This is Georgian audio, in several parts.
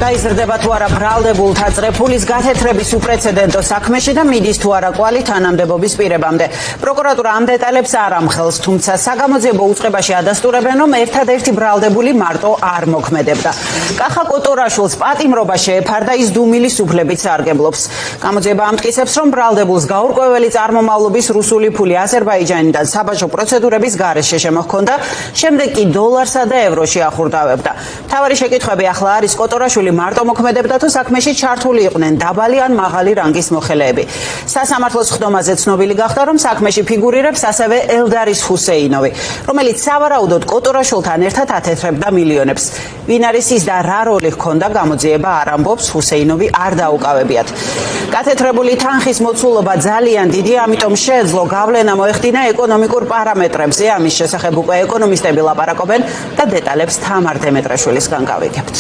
დაიზრდება თუ არა ბრალდებულთა წრეფულის გათეთრების უპრეცედენტო საქმეში და მიდის თუ არა კვალი თანამდებობის პირებამდე. პროკურატურა ამ დეტალებს არ ამხელს, თუმცა საგამოძიებო უწყებაში ადასტურებენ, რომ ერთადერთი ბრალდებული მარტო არ მოქმედებდა. კახა კოტორაშვილს პატიმრობა შეეფარდა, ის დუმილის უფლებით სარგებლობს. გამოძიება ამტკიცებს, რომ ბრალდებულს გაურკვეველი წარმომავლობის რუსული ფული აზერბაიჯანიდან საბაჟო პროცედურების გარეშე შემოჰქონდა, შემდეგ კი დოლარსა და ევროში ახურდავებდა. მთავარი შეკითხვები ახლა არის, კოტორაშვილი მარტო მოქმედებდა თუ საქმეში ჩართული იყვნენ დაბალი ან მაღალი რანგის მოხელეები. სასამართლოს ხდომაზე ცნობილი გახდა, რომ საქმეში ფიგურირებს ასევე ელდარის ჰუსეინოვი, რომელიც სავარაუდოდ კოტორაშვილთან ერთად ათეთრებდა მილიონებს. ვინ არის ის და რა როლი ჰქონდა, გამოძიება არ ამბობს, ჰუსეინოვი არ დაუკავებიათ. გათეთრებული თანხის მოცულობა ძალიან დიდია, ამიტომ შეეძლო გავლენა მოეხდინა ეკონომიკურ პარამეტრებზე. ამის შესახებ უკვე ეკონომისტები ლაპარაკობენ და დეტალებს თამარ დემეტრაშვილისგან გავიგებთ.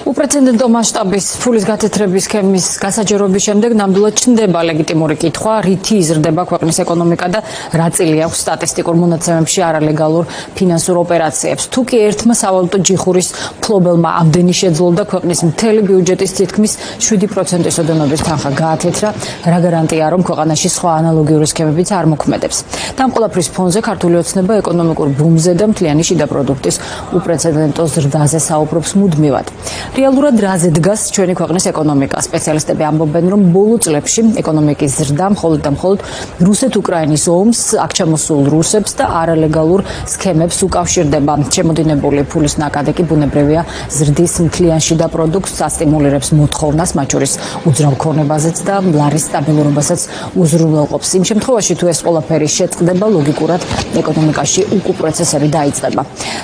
უპრეცედენტო მასშტაბის ფულის გათეთრების სქემის გასაჯერობის შემდეგ ნამდვილად ჩნდება ლეგიტიმური კითხვა, რითი იზრდება ქვეყნის ეკონომიკა და რა წილი აქვს სტატისტიკურ მონაცემებში არალეგალურ ფინანსურ ოპერაციებს. თუ კი ერთმა სავალუტო ჯიხურის ფლობელმა ამდენი შეძლო და ქვეყნის მთელი ბიუჯეტის თითქმის 7%-ის ოდენობის თანხა გაათეთრა, რა გარანტია, რომ ქვეყანაში სხვა ანალოგიური სქემებიც არ მოქმედებს. და ამ ყველაფრის ფონზე ქართული ოცნება ეკონომიკურ ბუმზე და მთლიანი შიდა პროდუქტის უპრეცედენტო ზრდაზე საუბრობს მუდმივად. რეალურად რაზე დგას ჩვენი ქვეყნის ეკონომიკა? სპეციალისტები ამბობენ, რომ ბოლო წლებში ეკონომიკის ზრდა მხოლოდ და მხოლოდ რუსეთ-უკრაინის ომს, აქ ჩამოსულ რუსებს და არალეგალურ სქემებს უკავშირდება. შემოდინებული ფულის ნაკადი კი ბუნებრივია ზრდის მთლიან შიდა პროდუქტს ასტიმულირებს მოთხოვნას, მათ შორის უძრავ ქონებაზეც და ლარის სტაბილურობასაც უზრუნველყოფს. იმ შემთხვევაში, თუ ეს ყველაფერი შეწყდება, ლოგიკურად ეკონომიკაში უკუპროცესები დაიწყება.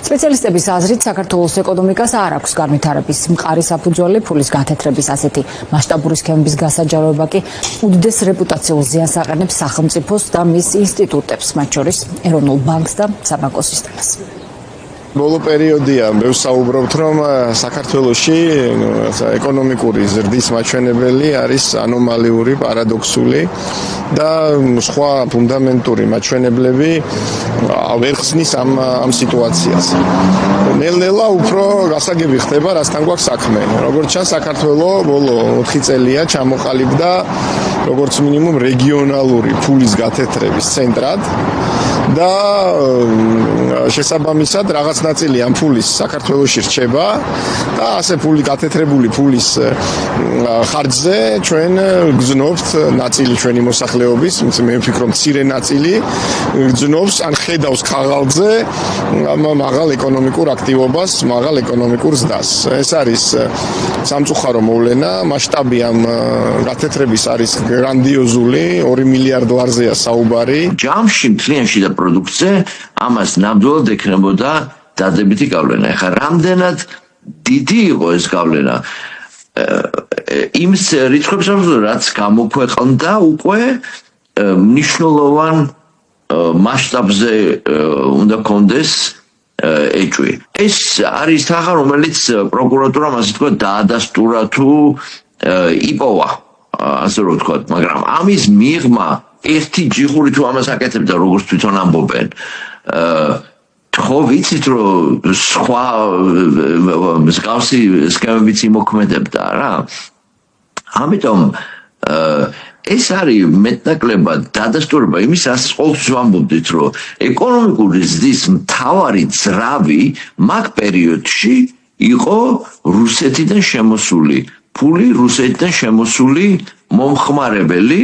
სპეციალისტების აზრით, საქართველოს ეკონომიკას არ აქვს განვითარების მყარი საფუძველი, ფულის გათეთრების ასეთი მასშტაბური სქემების გასაჯაროება კი უდიდეს რეპუტაციულ ზიანს აყენებს სახელმწიფოს და მის ინსტიტუტებს, მათ შორის ეროვნულ ბანკს და საბანკო სისტემას. ბოლო პერიოდია ვსაუბრობთ, რომ საქართველოში ეკონომიკური ზრდის მაჩვენებელი არის ანომალიური, პარადოქსული და სხვა ფუნდამენტური მაჩვენებლები ვერ ხსნის ამ სიტუაციას. ნელ-ნელა უფრო გასაგები ხდება, რასთან გვაქვს საქმე. როგორც ჩანს, საქართველო ბოლო 4 წელია ჩამოყალიბდა როგორც მინიმუმ რეგიონალური ფულის გათეთრების ცენტრად და შესაბამისად რაღაც ნაწილი ამ ფულის საქართველოში რჩება და ასე ფული გათეთრებული ფულის ხარჯზე ჩვენ გზნობთ ნაწილი ჩვენი მოსახლეობის, მე ვფიქრობ მცირე ნაწილი გზნობს ან ხედავს ქაღალდზე მაღალ ეკონომიკურ აქტივობას, მაღალ ეკონომიკურ ზრდას. ეს არის სამწუხარო მოვლენა, მასშტაბი ამ გათეთრების არის გრანდიოზული, 2 მილიარდ ლარზეა საუბარი. ჯამში მთლიანში და პროდუქტზე ამას ნამდვილად ექნებოდა დადებითი გავლენა. ეხლა რამდენად დიდი იყო ეს გავლენა? იმ რიცხვებს რაც გამოქვეყნდა უკვე მნიშვნელოვან მასშტაბზე უნდა კონდეს ეჭვი. ეს არის თანხა, რომელიც პროკურატურამ ასე თქვა დაადასტურა თუ იპოვა, ასე რომ ვთქვათ, მაგრამ ამის მიღმა ერთი ჯიხური თუ ამას აკეთებდა, როგორც თვითონ ამბობენ, ხო ვიცით, რომ სხვა მსგავსი სქემებიც იმოქმედებდა რა. ამიტომ ეს არის მეტნაკლებად დადასტურება იმის, რასაც ყოველთვის ვამბობდით, რომ ეკონომიკური ზრდის მთავარი ძრავი მაგ პერიოდში იყო რუსეთიდან შემოსული ფული, რუსეთიდან შემოსული მომხმარებელი.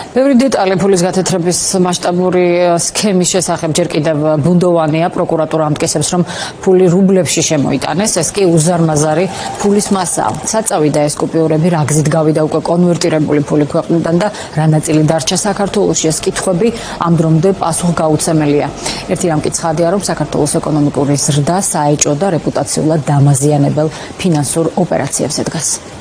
ბევრი დეტალი ფულის გათეთრების მასშტაბური სქემის შესახებ ჯერ კიდევ ბუნდოვანია. პროკურატურა ამტკიცებს, რომ ფული რუბლებში შემოიტანეს, ეს კი უზარმაზარი ფულის მასაა. საწავი და ეს კუპიურები რა გზით გავიდა უკვე კონვერტირებული ფული ქვეყნიდან და რა ნაწილი დარჩა საქართველოში, ეს კითხვები ამ დრომდე პასუხგაუცემელია. ერთი რამ კი ცხადია, რომ საქართველოს ეკონომიკური ზრდა საეჭვო და რეპუტაციულად დამაზიანებელ ფინანსურ ოპერაციებზე დგას.